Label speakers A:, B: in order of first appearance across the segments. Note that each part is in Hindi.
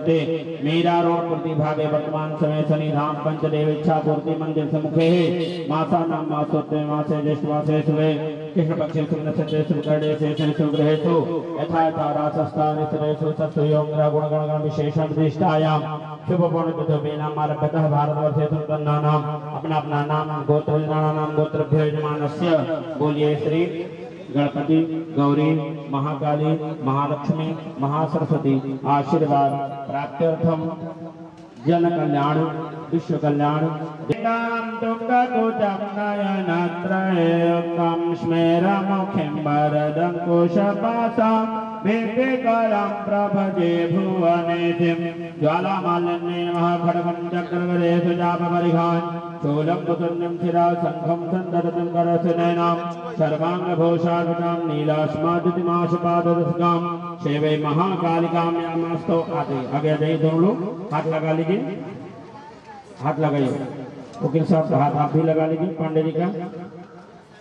A: स्थिते मीरा रोड प्रतिभागे वर्तमान समय शनि धाम पंचदेव इच्छा पूर्ति मंदिर सम्मुखे मासा नाम मासोत्तमे मासे ज्येष्ठ मासे शुभे कृष्ण पक्षे शुभ नक्षत्रे शुभ करणे शेषे शुभ ग्रहेषु यथा यथा रासस्था नितरेषु सत्सु योग गुण गण विशेषण दृष्टायां शुभ पूर्ण नाम आरभ्यतः भारतवर्षे संपन्नानाम अपना अपना नाम गोत्र नाम गोत्रभ्यो यजमानस्य बोलिए श्री गणपति गौरी महाकाली महालक्ष्मी महासरस्वती आशीर्वाद प्राप्त्यर्थम जन कल्याण विश्व कल्याण प्रभजे भुवनेतिं ज्वालामालिन्ये महाखड्गं चक्रगरे सुजापरिघान् चूलं कुतुण्यं शिरा शङ्खं सन्ददतं करसनैनां सर्वाङ्गभूषार्पितां नीलाश्मादितिमाशपाददशकां सेवे महाकालिकां यामास्तो आगे जाइए दोनों लोग हाथ लगा लीजिए, हाथ लगाइए। वकील साहब हाथ आप भी लगा लीजिए पांडे जी का।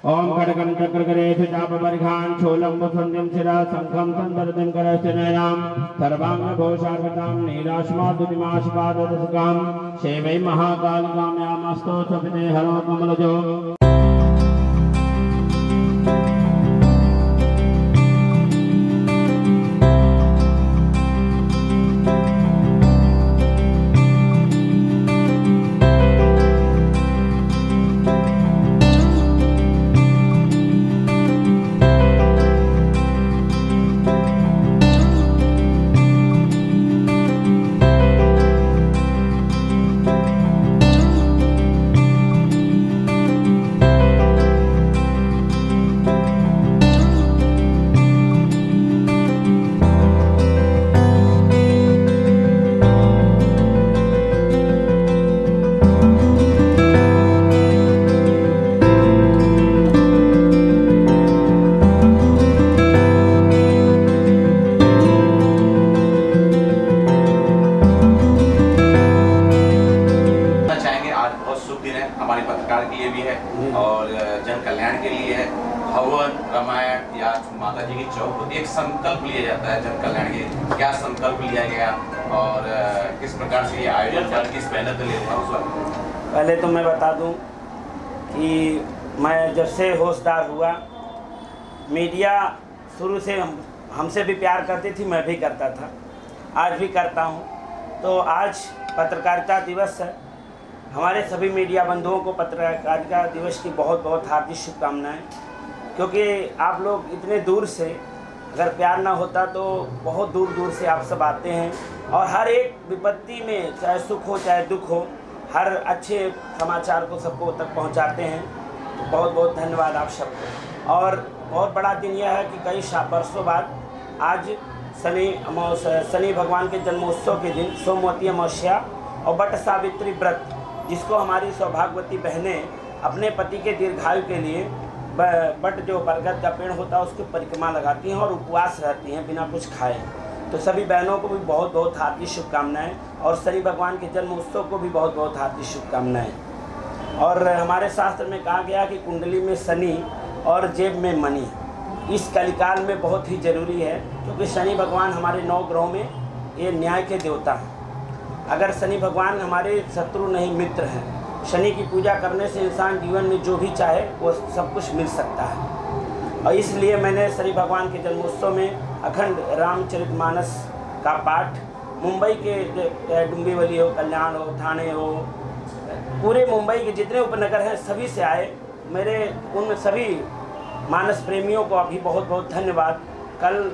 A: ओम खड्गं चक्रगरे सुजापरिघान् चूलं कुतुण्यं शिरा शङ्खं सन्ददतं करसनैनां सर्वाङ्गभूषार्पितां नीलाश्मादितिमाशपाददशकां सेवे महाकालिकां यामास्तो सविते हरो कमलजो।
B: हमारे पत्रकार के लिए भी है और जन कल्याण के लिए है। हवन रामायण या माता जी की चौक एक संकल्प लिया जाता है जन कल्याण के, क्या संकल्प लिया गया और किस प्रकार से ये आयोजन कर किस मेहनत ले रहे हैं उस वक्त?
C: पहले तो मैं बता दूं कि मैं जब से होशदार हुआ, मीडिया शुरू से हमसे भी प्यार करती थी, मैं भी करता था, आज भी करता हूं। तो आज पत्रकारिता दिवस है। हमारे सभी मीडिया बंधुओं को पत्रकारिता दिवस की बहुत बहुत हार्दिक शुभकामनाएं, क्योंकि आप लोग इतने दूर से, अगर प्यार ना होता तो बहुत दूर दूर से आप सब आते हैं और हर एक विपत्ति में, चाहे सुख हो चाहे दुख हो, हर अच्छे समाचार को सबको तक पहुंचाते हैं। तो बहुत बहुत धन्यवाद आप सबको। और बहुत बड़ा दिन यह है कि कई वर्षों बाद आज शनि भगवान के जन्मोत्सव के दिन सोमवती अमावस्या और बट सावित्री व्रत, जिसको हमारी सौभाग्यवती बहनें अपने पति के दीर्घायु के लिए बट जो बरगद का पेड़ होता है उसकी परिक्रमा लगाती हैं और उपवास रहती हैं बिना कुछ खाए। तो सभी बहनों को भी बहुत बहुत हार्दिक शुभकामनाएं और शनि भगवान के जन्म उत्सव को भी बहुत बहुत हार्दिक शुभकामनाएं। और हमारे शास्त्र में कहा गया कि कुंडली में शनि और जेब में मणि इस कलिकाल में बहुत ही जरूरी है, क्योंकि शनि भगवान हमारे 9 ग्रहों में ये न्याय के देवता हैं। अगर शनि भगवान हमारे शत्रु नहीं मित्र हैं, शनि की पूजा करने से इंसान जीवन में जो भी चाहे वो सब कुछ मिल सकता है। और इसलिए मैंने शनि भगवान के जन्मोत्सव में अखंड रामचरितमानस का पाठ मुंबई के डुंबिवली हो, कल्याण हो, ठाणे हो, पूरे मुंबई के जितने उपनगर हैं सभी से आए। मेरे उन सभी मानस प्रेमियों को अभी बहुत बहुत धन्यवाद। कल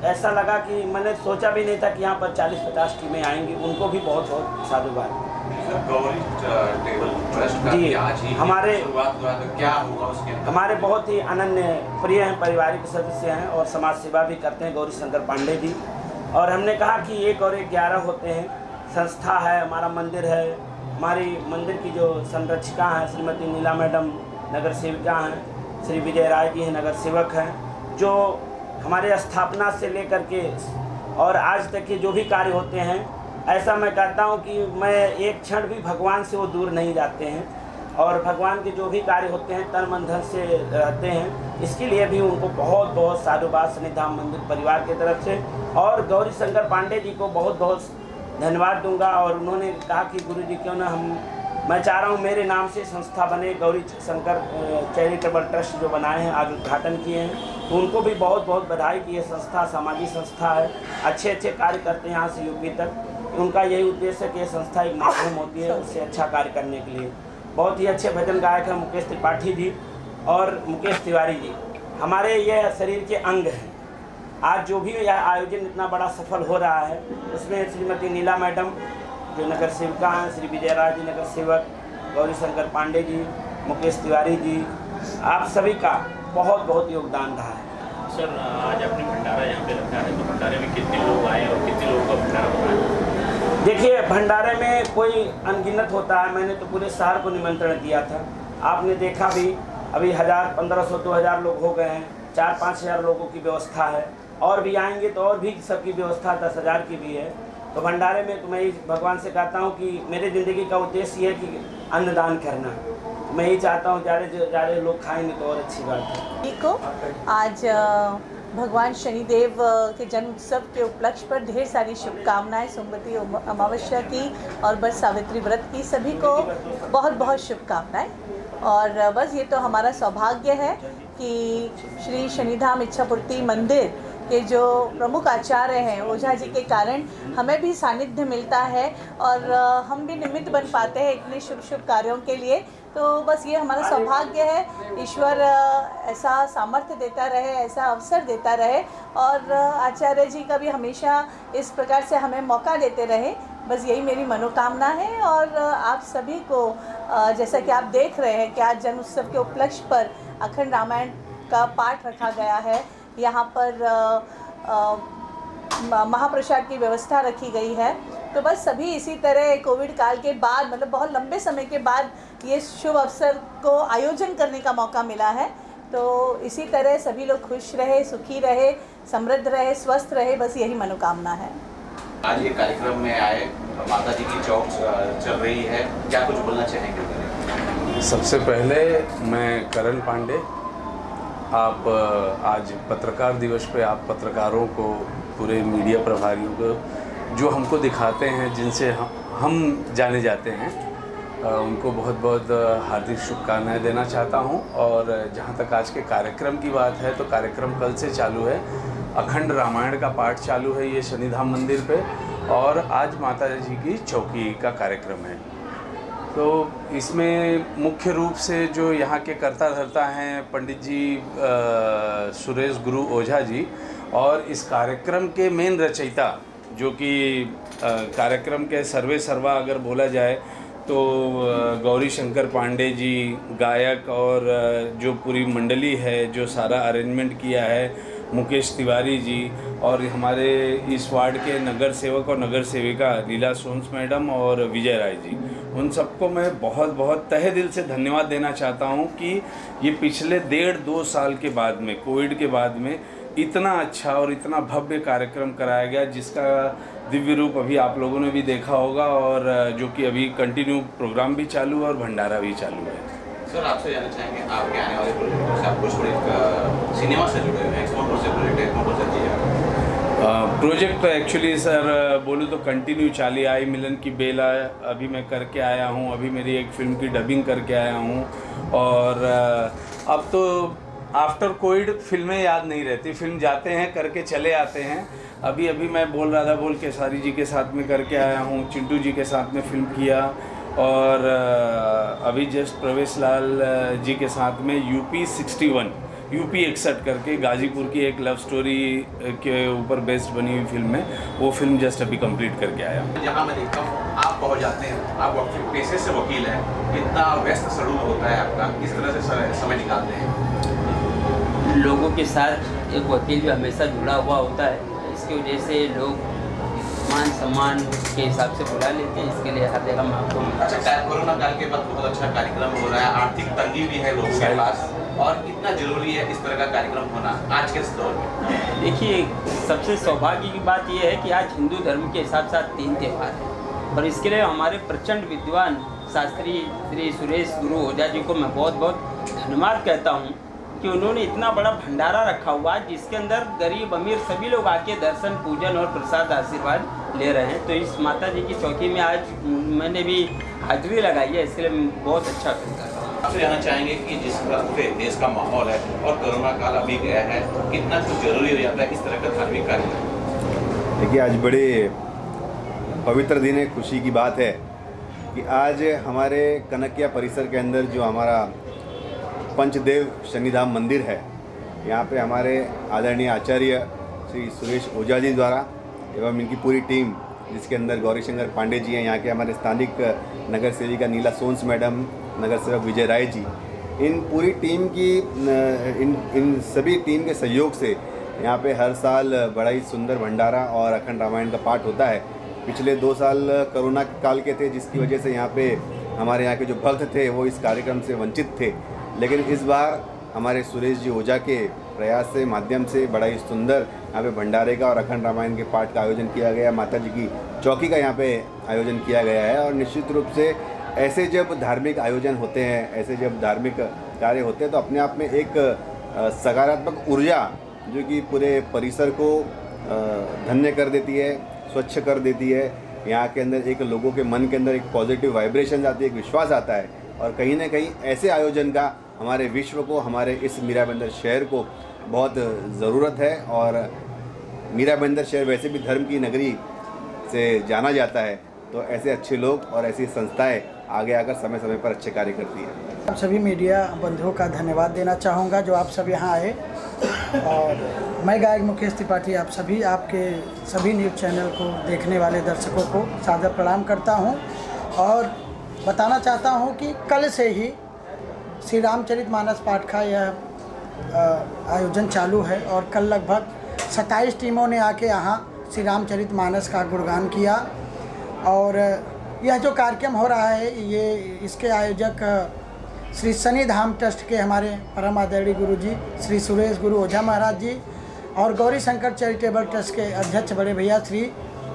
C: ऐसा लगा कि मैंने सोचा भी नहीं था कि यहाँ पर 40-50 टीमें आएंगी, उनको भी बहुत बहुत साधुवाद। जी, हमारे
B: क्या होगा उसके अंदर?
C: हमारे बहुत ही अनन्य प्रिय हैं, पारिवारिक सदस्य हैं और समाज सेवा भी करते हैं गौरी शंकर पांडे जी। और हमने कहा कि 1 और 1 11 होते हैं। संस्था है, हमारा मंदिर है, हमारी मंदिर की जो संरक्षिका हैं श्रीमती नीला मैडम नगर सेविका हैं, श्री विजय राय जी हैं नगर सेवक हैं, जो हमारे स्थापना से लेकर के और आज तक के जो भी कार्य होते हैं, ऐसा मैं कहता हूं कि मैं एक क्षण भी भगवान से वो दूर नहीं जाते हैं और भगवान के जो भी कार्य होते हैं तन मन धन से रहते हैं। इसके लिए भी उनको बहुत बहुत साधुवाद शनिधाम मंदिर परिवार की तरफ से और गौरी शंकर पांडे जी को बहुत बहुत धन्यवाद दूंगा। और उन्होंने कहा कि गुरुजी क्यों ना मैं चाह रहा हूँ मेरे नाम से संस्था बने, गौरी शंकर चैरिटेबल ट्रस्ट जो बनाए हैं, आज उद्घाटन किए हैं, तो उनको भी बहुत बहुत बधाई कि ये संस्था सामाजिक संस्था है, अच्छे अच्छे कार्य करते हैं यहाँ से यूपी तक। उनका यही उद्देश्य है कि ये संस्था एक माध्यम होती है उससे अच्छा कार्य करने के लिए। बहुत ही अच्छे भजन गायक हैं मुकेश त्रिपाठी जी और मुकेश तिवारी जी, हमारे ये शरीर के अंग हैं। आज जो भी यह आयोजन इतना बड़ा सफल हो रहा है उसमें श्रीमती नीला मैडम जो नगर सेविका हैं, श्री विजयराज जी नगर सेवक, गौरी शंकर पांडे जी, मुकेश तिवारी जी, आप सभी का बहुत बहुत योगदान रहा है।
D: सर आज आपने भंडारा यहाँ पे रखा है, तो भंडारे में कितने लोग आए और कितने लोगों का भंडारा बनाया?
C: देखिए भंडारे में कोई अनगिनत होता है, मैंने तो पूरे शहर को निमंत्रण दिया था। आपने देखा भी अभी 1000, 1500, 2000 लोग हो गए हैं, 4-5 हज़ार लोगों की व्यवस्था है, और भी आएंगे तो और भी सबकी व्यवस्था 10,000 की भी है। तो भंडारे में तो मैं भगवान से कहता हूँ कि मेरी ज़िंदगी का उद्देश्य ये है कि अन्नदान करना, मैं ही चाहता हूँ ज़्यादा लोग खाएंगे तो और अच्छी बात है।
E: को आज भगवान शनिदेव के जन्म उत्सव के उपलक्ष्य पर ढेर सारी शुभकामनाएं, सोमवती अमावस्या की और बस सावित्री व्रत की, सभी को बहुत बहुत शुभकामनाएं। और बस ये तो हमारा सौभाग्य है कि श्री शनिधाम इच्छापूर्ति मंदिर के जो प्रमुख आचार्य हैं ओझा जी के कारण हमें भी सानिध्य मिलता है और हम भी निमित्त बन पाते हैं इतने शुभ शुभ कार्यों के लिए। तो बस ये हमारा सौभाग्य है, ईश्वर ऐसा सामर्थ्य देता रहे, ऐसा अवसर देता रहे और आचार्य जी का भी हमेशा इस प्रकार से हमें मौका देते रहे, बस यही मेरी मनोकामना है। और आप सभी को जैसा कि आप देख रहे हैं कि आज जन्म उत्सव के उपलक्ष्य पर अखंड रामायण का पाठ रखा गया है, यहाँ पर महाप्रसाद की व्यवस्था रखी गई है। तो बस सभी इसी तरह कोविड काल के बाद, मतलब बहुत लंबे समय के बाद ये शुभ अवसर को आयोजन करने का मौका मिला है, तो इसी तरह सभी लोग खुश रहे, सुखी रहे, समृद्ध रहे, स्वस्थ रहे, बस यही मनोकामना है।
B: आज ये कार्यक्रम में आए, माता जी की चौक चल रही है, क्या कुछ बोलना चाहेंगे?
F: सबसे पहले मैं करण पांडे, आप आज पत्रकार दिवस पे आप पत्रकारों को, पूरे मीडिया प्रभारियों को जो हमको दिखाते हैं, जिनसे हम जाने जाते हैं, उनको बहुत बहुत हार्दिक शुभकामनाएं देना चाहता हूं। और जहां तक आज के कार्यक्रम की बात है, तो कार्यक्रम कल से चालू है, अखंड रामायण का पाठ चालू है ये शनिधाम मंदिर पे, और आज माता जी की चौकी का कार्यक्रम है। तो इसमें मुख्य रूप से जो यहाँ के कर्ता धर्ता हैं पंडित जी सुरेश गुरु ओझा जी, और इस कार्यक्रम के मेन रचयिता जो कि कार्यक्रम के सर्वे सर्वा अगर बोला जाए तो गौरी शंकर पांडे जी गायक, और जो पूरी मंडली है जो सारा अरेंजमेंट किया है मुकेश तिवारी जी, और हमारे इस वार्ड के नगर सेवक और नगर सेविका लीला सोन्स मैडम और विजय राय जी, उन सबको मैं बहुत बहुत तहे दिल से धन्यवाद देना चाहता हूं कि ये पिछले 1.5-2 साल के बाद में, कोविड के बाद में, इतना अच्छा और इतना भव्य कार्यक्रम कराया गया, जिसका दिव्य रूप अभी आप लोगों ने भी देखा होगा, और जो कि अभी कंटिन्यू प्रोग्राम भी चालू है और भंडारा भी चालू है।
B: सर आपसे जानना चाहेंगे, आपके आने वाले प्रोजेक्ट से, आप कुछ प्रोजेक्ट सिनेमा से जुड़े हुए हैं, कौन कौन से प्रोजेक्ट है, कौन कौन सा चीज़?
F: प्रोजेक्ट तो एक्चुअली सर बोलूँ तो कंटिन्यू चाली आई। मिलन की बेला अभी मैं करके आया हूँ, अभी मेरी एक फ़िल्म की डबिंग करके आया हूँ, और अब तो आफ्टर कोविड फिल्में याद नहीं रहती, फिल्म जाते हैं करके चले आते हैं। अभी मैं बोल रहा था, बोल केसारी जी के साथ में करके आया हूँ, चिंटू जी के साथ में फिल्म किया, और अभी जस्ट प्रवेश लाल जी के साथ में यूपी 61 करके गाजीपुर की एक लव स्टोरी के ऊपर बेस्ड बनी हुई फिल्म है, वो फिल्म जस्ट अभी कंप्लीट करके आया हूँ।
B: जहाँ मैं देखता हूँ आप पहुँच जाते हैं, आप अपने पेशे से वकील हैं, कितना व्यस्त शेड्यूल होता है आपका, किस तरह से समय निकालते हैं?
G: लोगों के साथ एक वकील भी हमेशा जुड़ा हुआ होता है, इसकी वजह से लोग मान सम्मान के हिसाब से बुला लेते हैं, इसके लिए हर जगह हम आपको।
B: अच्छा, कोरोना काल के बाद बहुत अच्छा कार्यक्रम हो रहा है, आर्थिक तंगी भी है लोगों के पास, और कितना जरूरी है इस तरह का कार्यक्रम होना आज के दौर में?
G: देखिए, सबसे सौभाग्य की बात यह है कि आज हिंदू धर्म के हिसाब से 3 त्यौहार हैं, और इसके लिए हमारे प्रचंड विद्वान शास्त्री श्री सुरेश गुरु ओझा जी को मैं बहुत बहुत धन्यवाद कहता हूँ कि उन्होंने इतना बड़ा भंडारा रखा हुआ है, जिसके अंदर गरीब अमीर सभी लोग आके दर्शन, पूजन और प्रसाद आशीर्वाद ले रहे हैं। तो इस माता जी की चौकी में आज मैंने भी हाजिरी लगाई है, इसके लिए बहुत अच्छा लगता है।
B: आपसे जानना चाहेंगे कि जिस तरह से देश का माहौल है और कोरोना काल अभी गया है, कितना कुछ जरूरी हो जाता है इस तरह का धार्मिक कार्य?
H: देखिए, आज बड़े पवित्र दिन है, खुशी की बात है कि आज हमारे कनकिया परिसर के अंदर जो हमारा पंचदेव शनिधाम मंदिर है, यहाँ पे हमारे आदरणीय आचार्य श्री सुरेश ओझा जी द्वारा एवं इनकी पूरी टीम, जिसके अंदर गौरीशंकर पांडे जी हैं, यहाँ के हमारे स्थानिक नगर सेविका नीला सोन्स मैडम, नगर सेवक विजय राय जी, इन पूरी टीम की इन सभी टीम के सहयोग से यहाँ पे हर साल बड़ा ही सुंदर भंडारा और अखंड रामायण का पाठ होता है। पिछले 2 साल कोरोना काल के थे, जिसकी वजह से यहाँ पे हमारे यहाँ के जो भक्त थे वो इस कार्यक्रम से वंचित थे, लेकिन इस बार हमारे सुरेश जी ओझा के प्रयास से माध्यम से बड़ा ही सुंदर यहाँ पे भंडारे का और अखंड रामायण के पाठ का आयोजन किया गया। माता जी की चौकी का यहाँ पे आयोजन किया गया है। और निश्चित रूप से ऐसे जब धार्मिक आयोजन होते हैं, ऐसे जब धार्मिक कार्य होते हैं, तो अपने आप में एक सकारात्मक ऊर्जा जो कि पूरे परिसर को धन्य कर देती है, स्वच्छ कर देती है। यहाँ के अंदर एक लोगों के मन के अंदर एक पॉजिटिव वाइब्रेशन आती है, एक विश्वास आता है। और कहीं ना कहीं ऐसे आयोजन का हमारे विश्व को, हमारे इस मीरा बंदर शहर को बहुत ज़रूरत है। और मीरा बंदर शहर वैसे भी धर्म की नगरी से जाना जाता है, तो ऐसे अच्छे लोग और ऐसी संस्थाएं आगे आकर समय समय पर अच्छे कार्य करती है।
I: आप सभी मीडिया बंधुओं का धन्यवाद देना चाहूँगा जो आप सब यहाँ आए। और मैं गायक मुकेश त्रिपाठी आप आपके सभी न्यूज़ चैनल को देखने वाले दर्शकों को सादर प्रणाम करता हूँ और बताना चाहता हूँ कि कल से ही श्री रामचरितमानस पाठ का यह आयोजन चालू है। और कल लगभग 27 टीमों ने आके यहाँ श्री रामचरितमानस का गुणगान किया। और यह जो कार्यक्रम हो रहा है, ये इसके आयोजक श्री शनिधाम ट्रस्ट के हमारे परम आदरणीय गुरुजी श्री सुरेश गुरु ओझा महाराज जी और गौरी शंकर चैरिटेबल ट्रस्ट के अध्यक्ष बड़े भैया श्री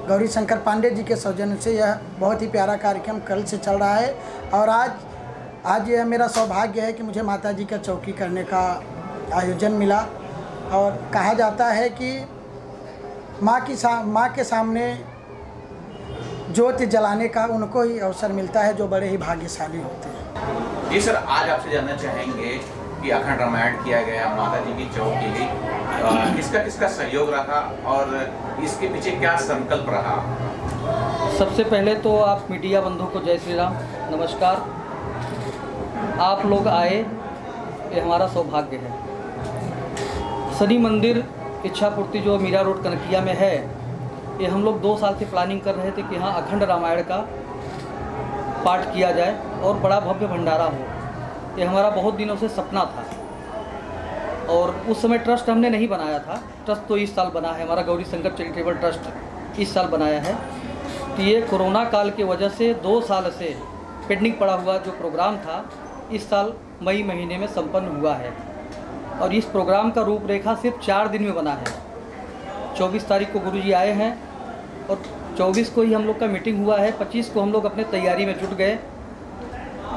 I: गौरी शंकर पांडे जी के सौजन्य से यह बहुत ही प्यारा कार्यक्रम कल से चल रहा है। और आज यह मेरा सौभाग्य है कि मुझे माता जी का चौकी करने का आयोजन मिला। और कहा जाता है कि माँ के सामने ज्योति जलाने का उनको ही अवसर मिलता है जो बड़े ही भाग्यशाली होते हैं।
B: जी सर, आज आपसे जानना चाहेंगे कि अखंड रामायण किया गया, माता जी की चौकी गई, किसका सहयोग रहा और इसके पीछे क्या संकल्प रहा?
J: सबसे पहले तो आप मीडिया बंधुओं को जय श्री राम, नमस्कार। आप लोग आए, ये हमारा सौभाग्य है। शनि मंदिर इच्छापूर्ति जो मीरा रोड कनकिया में है, ये हम लोग 2 साल से प्लानिंग कर रहे थे कि यहाँ अखंड रामायण का पाठ किया जाए और बड़ा भव्य भंडारा हो। ये हमारा बहुत दिनों से सपना था। और उस समय ट्रस्ट हमने नहीं बनाया था, ट्रस्ट तो इस साल बना है, हमारा गौरी शंकर चैरिटेबल ट्रस्ट इस साल बनाया है। तो ये कोरोना काल की वजह से 2 साल से पेंडिंग पड़ा हुआ जो प्रोग्राम था, इस साल मई महीने में संपन्न हुआ है। और इस प्रोग्राम का रूपरेखा सिर्फ 4 दिन में बना है। 24 तारीख को गुरुजी आए हैं और 24 को ही हम लोग का मीटिंग हुआ है। 25 को हम लोग अपने तैयारी में जुट गए।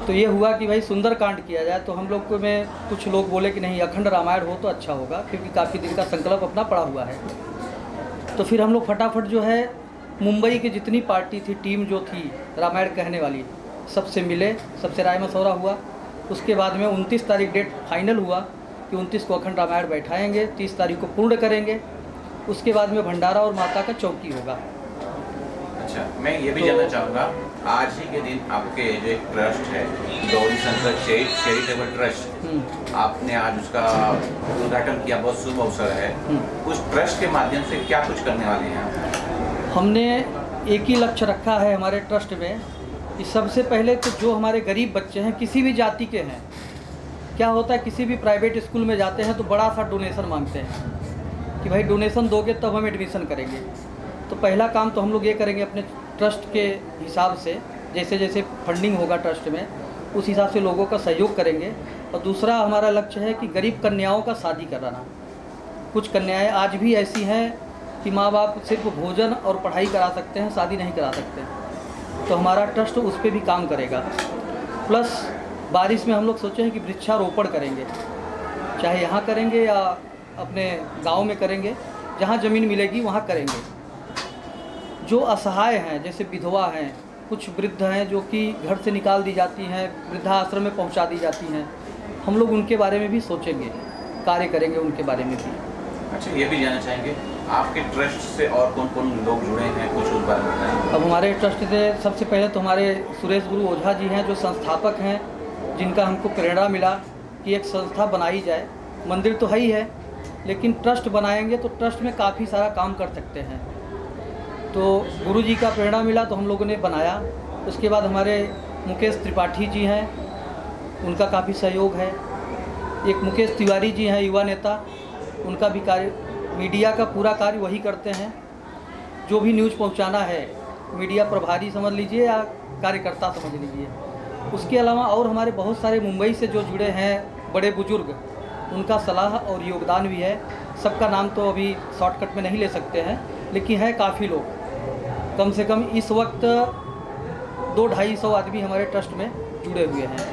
J: तो ये हुआ कि भाई सुंदरकांड किया जाए। तो हम लोग को में कुछ लोग बोले कि नहीं, अखंड रामायण हो तो अच्छा होगा, क्योंकि काफ़ी दिन का संकल्प अपना पड़ा हुआ है। तो फिर हम लोग फटाफट जो है मुंबई की जितनी पार्टी थी, टीम जो थी रामायण कहने वाली, सबसे मिले, सबसे राय मशवरा हुआ। उसके बाद में 29 तारीख डेट फाइनल हुआ कि 29 को अखंड रामायण बैठाएंगे, 30 तारीख को पूर्ण करेंगे। उसके बाद में भंडारा और माता का चौकी होगा।
B: अच्छा, मैं ये भी जानना चाहूँगा, आज ही के दिन आपके जो एक ट्रस्ट है गौरी शंकर चैरिटेबल ट्रस्ट, आपने आज उसका उद्घाटन किया, बहुत शुभ अवसर है। उस ट्रस्ट के माध्यम से क्या कुछ करने वाले हैं?
J: हमने एक ही लक्ष्य रखा है हमारे ट्रस्ट में कि सबसे पहले तो जो हमारे गरीब बच्चे हैं, किसी भी जाति के हैं, क्या होता है किसी भी प्राइवेट स्कूल में जाते हैं तो बड़ा सा डोनेशन मांगते हैं कि भाई डोनेशन दोगे तब हम एडमिशन करेंगे। तो पहला काम तो हम लोग ये करेंगे अपने ट्रस्ट के हिसाब से, जैसे जैसे फंडिंग होगा ट्रस्ट में उस हिसाब से लोगों का सहयोग करेंगे। और दूसरा हमारा लक्ष्य है कि गरीब कन्याओं का शादी कराना। कुछ कन्याएं आज भी ऐसी हैं कि माँ बाप सिर्फ भोजन और पढ़ाई करा सकते हैं, शादी नहीं करा सकते। तो हमारा ट्रस्ट उस पर भी काम करेगा। प्लस बारिश में हम लोग सोचे हैं कि वृक्षारोपण करेंगे, चाहे यहाँ करेंगे या अपने गांव में करेंगे, जहाँ ज़मीन मिलेगी वहाँ करेंगे। जो असहाय हैं, जैसे विधवा हैं, कुछ वृद्ध हैं जो कि घर से निकाल दी जाती हैं, वृद्धाश्रम में पहुंचा दी जाती हैं, हम लोग उनके बारे में भी सोचेंगे, कार्य करेंगे उनके बारे में भी।
B: अच्छा, ये भी जानना चाहेंगे आपके ट्रस्ट से और कौन कौन लोग जुड़े हैं, कुछ उस बारे में बताएं।
J: अब हमारे ट्रस्ट से सबसे पहले तो हमारे सुरेश गुरु ओझा जी हैं जो संस्थापक हैं, जिनका हमको प्रेरणा मिला कि एक संस्था बनाई जाए। मंदिर तो है ही है, लेकिन ट्रस्ट बनाएंगे तो ट्रस्ट में काफ़ी सारा काम कर सकते हैं। तो गुरु जी का प्रेरणा मिला तो हम लोगों ने बनाया। उसके बाद हमारे मुकेश त्रिपाठी जी हैं, उनका काफ़ी सहयोग है। एक मुकेश तिवारी जी हैं, युवा नेता, उनका भी कार्य, मीडिया का पूरा कार्य वही करते हैं। जो भी न्यूज़ पहुंचाना है, मीडिया प्रभारी समझ लीजिए या कार्यकर्ता समझ लीजिए। उसके अलावा और हमारे बहुत सारे मुंबई से जो जुड़े हैं बड़े बुजुर्ग, उनका सलाह और योगदान भी है। सबका नाम तो अभी शॉर्टकट में नहीं ले सकते हैं, लेकिन है काफ़ी लोग। कम से कम इस वक्त 200-250 आदमी हमारे ट्रस्ट में जुड़े हुए हैं।